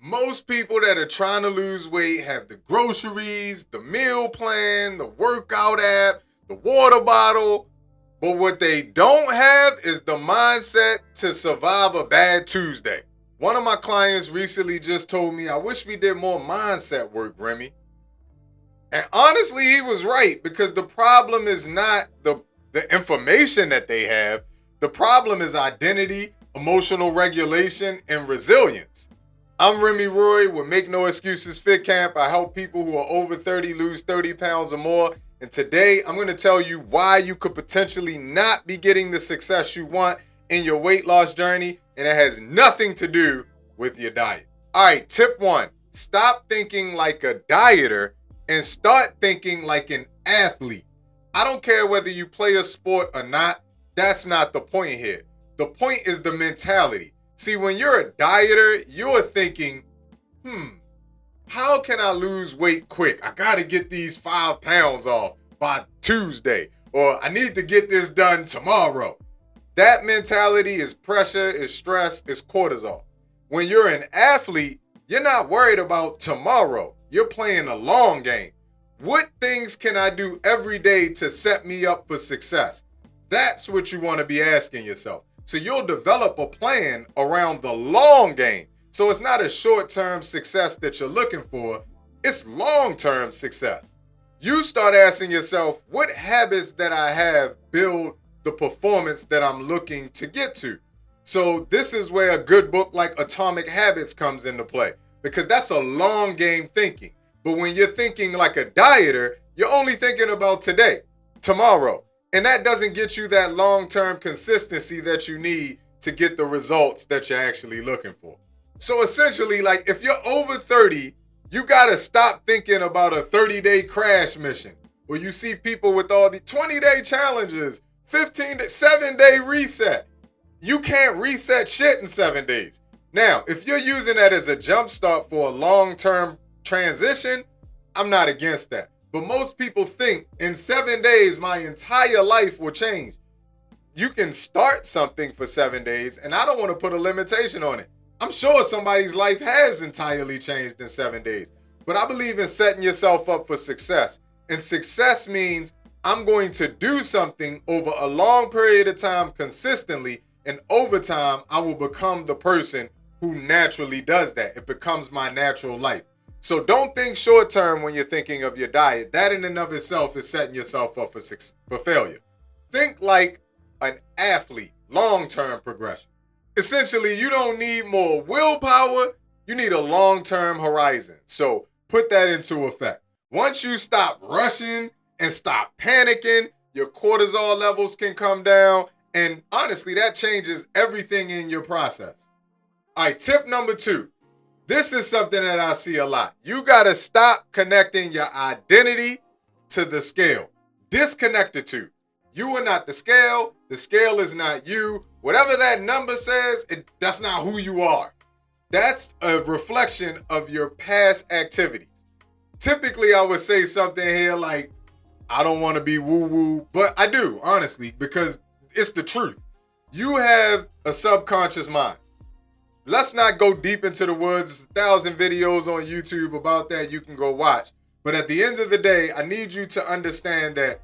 Most people that are trying to lose weight have the groceries, the meal plan, the workout app, the water bottle. But what they don't have is the mindset to survive a bad Tuesday. One of my clients recently just told me, I wish we did more mindset work, Remi. And honestly, he was right because the problem is not the information that they have. The problem is identity, emotional regulation, and resilience. I'm Remi Roy with Make No Excuses Fit Camp. I help people who are over 30 lose 30 pounds or more. And today I'm going to tell you why you could potentially not be getting the success you want in your weight loss journey. And it has nothing to do with your diet. All right, tip one, stop thinking like a dieter and start thinking like an athlete. I don't care whether you play a sport or not. That's not the point here. The point is the mentality. See, when you're a dieter, you're thinking, how can I lose weight quick? I got to get these 5 pounds off by Tuesday, or I need to get this done tomorrow. That mentality is pressure, is stress, is cortisol. When you're an athlete, you're not worried about tomorrow. You're playing a long game. What things can I do every day to set me up for success? That's what you want to be asking yourself. So you'll develop a plan around the long game. So it's not a short-term success that you're looking for. It's long-term success. You start asking yourself, what habits that I have build the performance that I'm looking to get to? So this is where a good book like Atomic Habits comes into play, because that's a long game thinking. But when you're thinking like a dieter, you're only thinking about today, tomorrow. And that doesn't get you that long-term consistency that you need to get the results that you're actually looking for. So essentially, like if you're over 30, you got to stop thinking about a 30-day crash mission where you see people with all the 20-day challenges, 7-day reset. You can't reset shit in 7 days. Now, if you're using that as a jump start for a long-term transition, I'm not against that. But most people think in 7 days, my entire life will change. You can start something for 7 days, and I don't want to put a limitation on it. I'm sure somebody's life has entirely changed in 7 days. But I believe in setting yourself up for success. And success means I'm going to do something over a long period of time consistently, and over time, I will become the person who naturally does that. It becomes my natural life. So don't think short term when you're thinking of your diet. That in and of itself is setting yourself up for failure. Think like an athlete, long-term progression. Essentially, you don't need more willpower. You need a long-term horizon. So put that into effect. Once you stop rushing and stop panicking, your cortisol levels can come down. And honestly, that changes everything in your process. All right, tip number 2. This is something that I see a lot. You got to stop connecting your identity to the scale. Disconnect the two. You are not the scale. The scale is not you. Whatever that number says, that's not who you are. That's a reflection of your past activities. Typically, I would say something here like, I don't want to be woo-woo, but I do, honestly, because it's the truth. You have a subconscious mind. Let's not go deep into the woods. There's 1,000 videos on YouTube about that you can go watch. But at the end of the day, I need you to understand that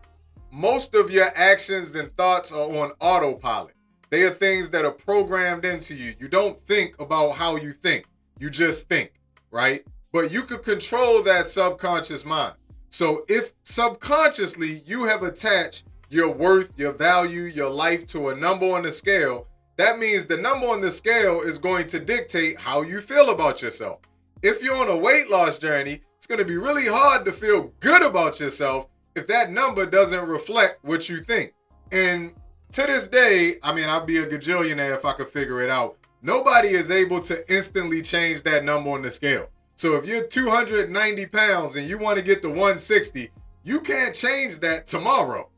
most of your actions and thoughts are on autopilot. They are things that are programmed into you. You don't think about how you think. You just think, right? But you could control that subconscious mind. So if subconsciously you have attached your worth, your value, your life to a number on the scale, that means the number on the scale is going to dictate how you feel about yourself. If you're on a weight loss journey, it's going to be really hard to feel good about yourself if that number doesn't reflect what you think. And to this day, I'd be a gajillionaire if I could figure it out. Nobody is able to instantly change that number on the scale. So if you're 290 pounds and you want to get to 160, you can't change that tomorrow.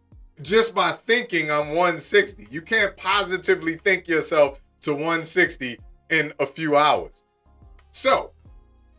Just by thinking I'm 160. You can't positively think yourself to 160 in a few hours. So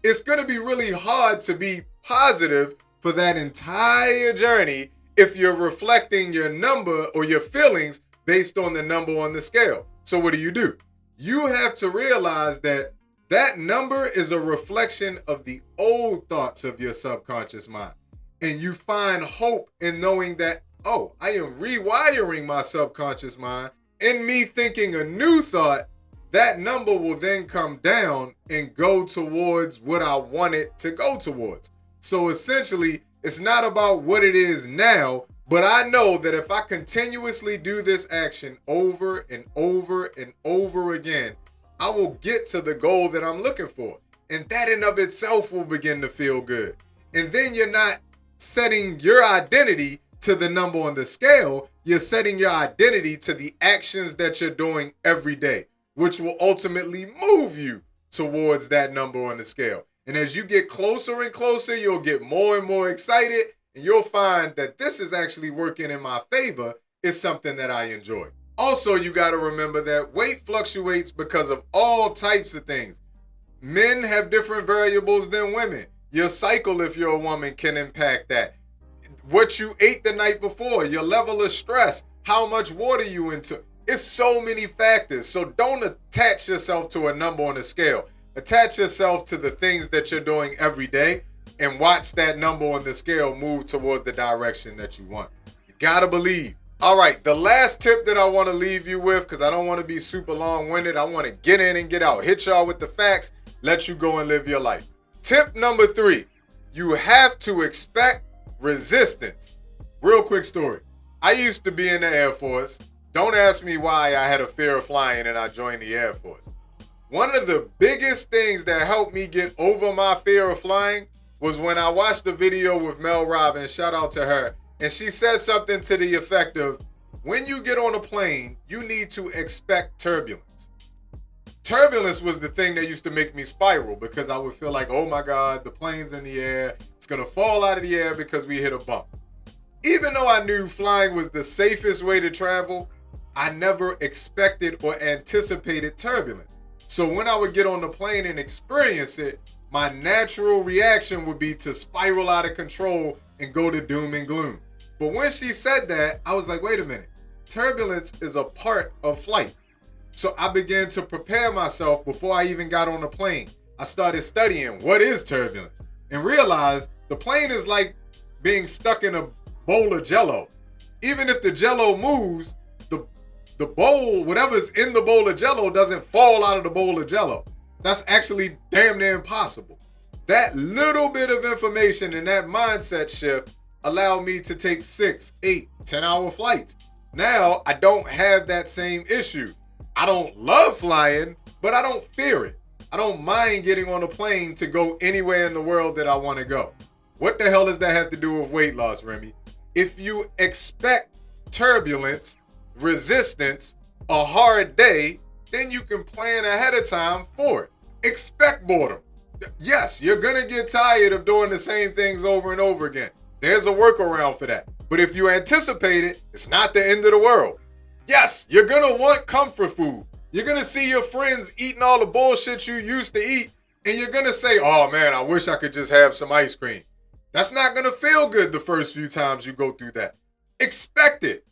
it's going to be really hard to be positive for that entire journey if you're reflecting your number or your feelings based on the number on the scale. So what do? You have to realize that That number is a reflection of the old thoughts of your subconscious mind. And you find hope in knowing that, oh, I am rewiring my subconscious mind. In me thinking a new thought, that number will then come down and go towards what I want it to go towards. So essentially, it's not about what it is now, but I know that if I continuously do this action over and over and over again, I will get to the goal that I'm looking for. And that in of itself will begin to feel good. And then you're not setting your identity to the number on the scale. You're setting your identity to the actions that you're doing every day, which will ultimately move you towards that number on the scale. And as you get closer and closer, you'll get more and more excited, and you'll find that this is actually working in my favor. It's something that I enjoy. Also, you got to remember that weight fluctuates because of all types of things. Men have different variables than women. Your cycle, if you're a woman, can impact that. What you ate the night before, your level of stress, how much water you into. It's so many factors. So don't attach yourself to a number on a scale. Attach yourself to the things that you're doing every day and watch that number on the scale move towards the direction that you want. You gotta believe. All right, the last tip that I want to leave you with, because I don't want to be super long-winded. I want to get in and get out. Hit y'all with the facts. Let you go and live your life. Tip number 3, you have to expect resistance. Real quick story. I used to be in the Air Force. Don't ask me why I had a fear of flying and I joined the Air Force. One of the biggest things that helped me get over my fear of flying was when I watched the video with Mel Robbins, shout out to her, and she said something to the effect of, when you get on a plane, you need to expect turbulence. Turbulence was the thing that used to make me spiral because I would feel like, oh my God, the plane's in the air. It's going to fall out of the air because we hit a bump. Even though I knew flying was the safest way to travel, I never expected or anticipated turbulence. So when I would get on the plane and experience it, my natural reaction would be to spiral out of control and go to doom and gloom. But when she said that, I was like, wait a minute. Turbulence is a part of flight. So I began to prepare myself before I even got on the plane. I started studying what is turbulence and realized the plane is like being stuck in a bowl of Jello. Even if the Jello moves, the bowl, whatever's in the bowl of Jello, doesn't fall out of the bowl of Jello. That's actually damn near impossible. That little bit of information and that mindset shift allowed me to take 6, 8, 10-hour flights. Now, I don't have that same issue. I don't love flying, but I don't fear it. I don't mind getting on a plane to go anywhere in the world that I want to go. What the hell does that have to do with weight loss, Remi? If you expect turbulence, resistance, a hard day, then you can plan ahead of time for it. Expect boredom. Yes, you're going to get tired of doing the same things over and over again. There's a workaround for that. But if you anticipate it, it's not the end of the world. Yes, you're going to want comfort food. You're going to see your friends eating all the bullshit you used to eat, and you're going to say, oh man, I wish I could just have some ice cream. That's not going to feel good the first few times you go through that. Expect it.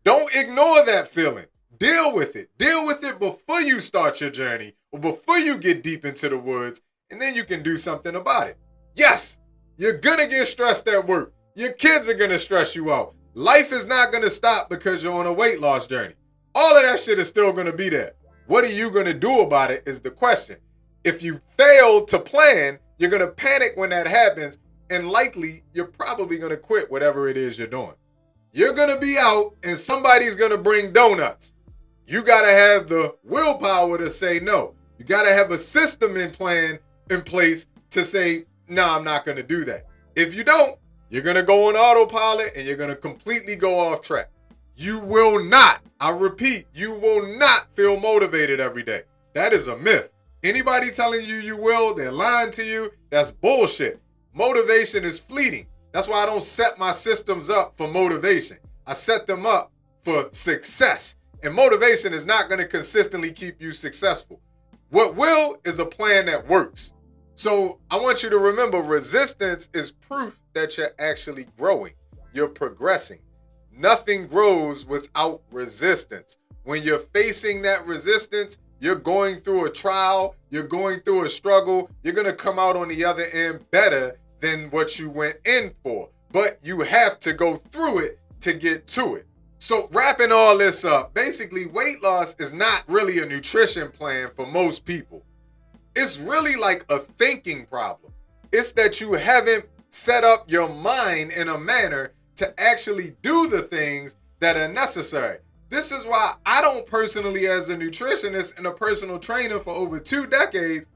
Don't ignore that feeling. Deal with it. Deal with it before you start your journey or before you get deep into the woods, and then you can do something about it. Yes, you're going to get stressed at work. Your kids are going to stress you out. Life is not going to stop because you're on a weight loss journey. All of that shit is still going to be there. What are you going to do about it is the question. If you fail to plan, you're going to panic when that happens, and likely you're probably going to quit whatever it is you're doing. You're going to be out and somebody's going to bring donuts. You got to have the willpower to say no. You got to have a system in place to say, no, I'm not going to do that. If you don't, you're going to go on autopilot and you're going to completely go off track. You will not, I repeat, you will not feel motivated every day. That is a myth. Anybody telling you you will, they're lying to you. That's bullshit. Motivation is fleeting. That's why I don't set my systems up for motivation. I set them up for success. And motivation is not going to consistently keep you successful. What will is a plan that works. So I want you to remember, resistance is proof that you're actually growing. You're progressing. Nothing grows without resistance. When you're facing that resistance, you're going through a trial, you're going through a struggle, you're going to come out on the other end better than what you went in for. But you have to go through it to get to it. So wrapping all this up, basically weight loss is not really a nutrition plan for most people. It's really like a thinking problem. It's that you haven't set up your mind in a manner to actually do the things that are necessary. This is why I don't personally, as a nutritionist and a personal trainer for over 2 decades,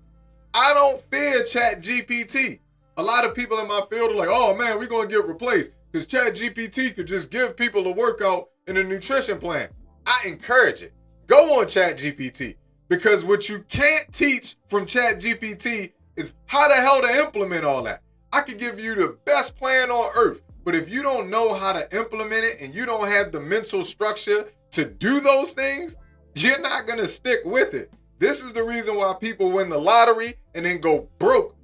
I don't fear ChatGPT. A lot of people in my field are like, oh man, we're going to get replaced because ChatGPT could just give people a workout and a nutrition plan. I encourage it. Go on ChatGPT, because what you can't teach from ChatGPT is how the hell to implement all that. I could give you the best plan on earth, but if you don't know how to implement it and you don't have the mental structure to do those things, you're not going to stick with it. This is the reason why people win the lottery and then go broke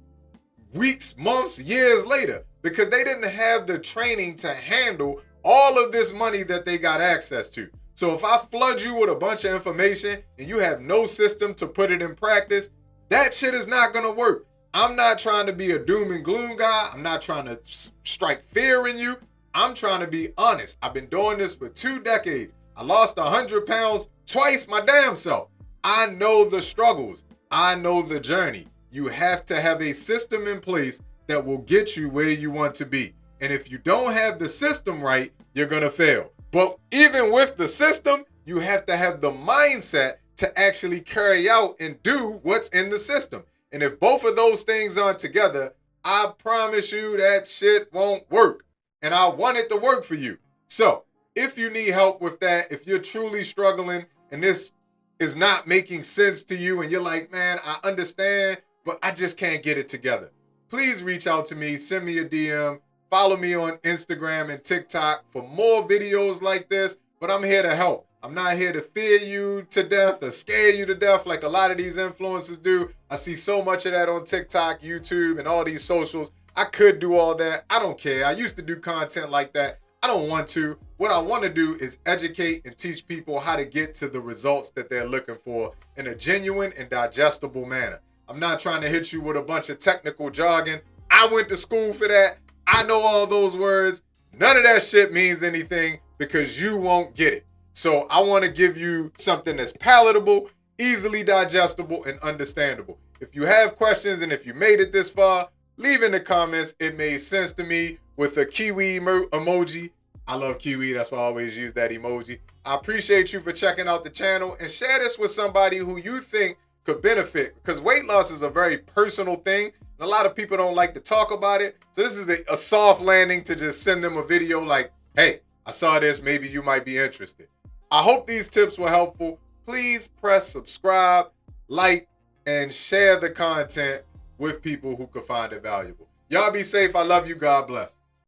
weeks, months, years later, because they didn't have the training to handle all of this money that they got access to. So if I flood you with a bunch of information and you have no system to put it in practice, that shit is not going to work. I'm not trying to be a doom and gloom guy. I'm not trying to strike fear in you. I'm trying to be honest. I've been doing this for 2 decades. I lost 100 pounds twice my damn self. I know the struggles. I know the journey. You have to have a system in place that will get you where you want to be. And if you don't have the system right, you're going to fail. But even with the system, you have to have the mindset to actually carry out and do what's in the system. And if both of those things aren't together, I promise you that shit won't work. And I want it to work for you. So if you need help with that, if you're truly struggling and this is not making sense to you and you're like, man, I understand, but I just can't get it together, please reach out to me, send me a DM, follow me on Instagram and TikTok for more videos like this, but I'm here to help. I'm not here to fear you to death or scare you to death like a lot of these influencers do. I see so much of that on TikTok, YouTube, and all these socials. I could do all that. I don't care. I used to do content like that. I don't want to. What I want to do is educate and teach people how to get to the results that they're looking for in a genuine and digestible manner. I'm not trying to hit you with a bunch of technical jargon. I went to school for that. I know all those words. None of that shit means anything because you won't get it. So I want to give you something that's palatable, easily digestible, and understandable. If you have questions and if you made it this far, leave in the comments. It made sense to me with a kiwi emoji. I love kiwi. That's why I always use that emoji. I appreciate you for checking out the channel and share this with somebody who you think could benefit, because weight loss is a very personal thing. And a lot of people don't like to talk about it. So this is a soft landing to just send them a video like, hey, I saw this. Maybe you might be interested. I hope these tips were helpful. Please press subscribe, like, and share the content with people who could find it valuable. Y'all be safe. I love you. God bless.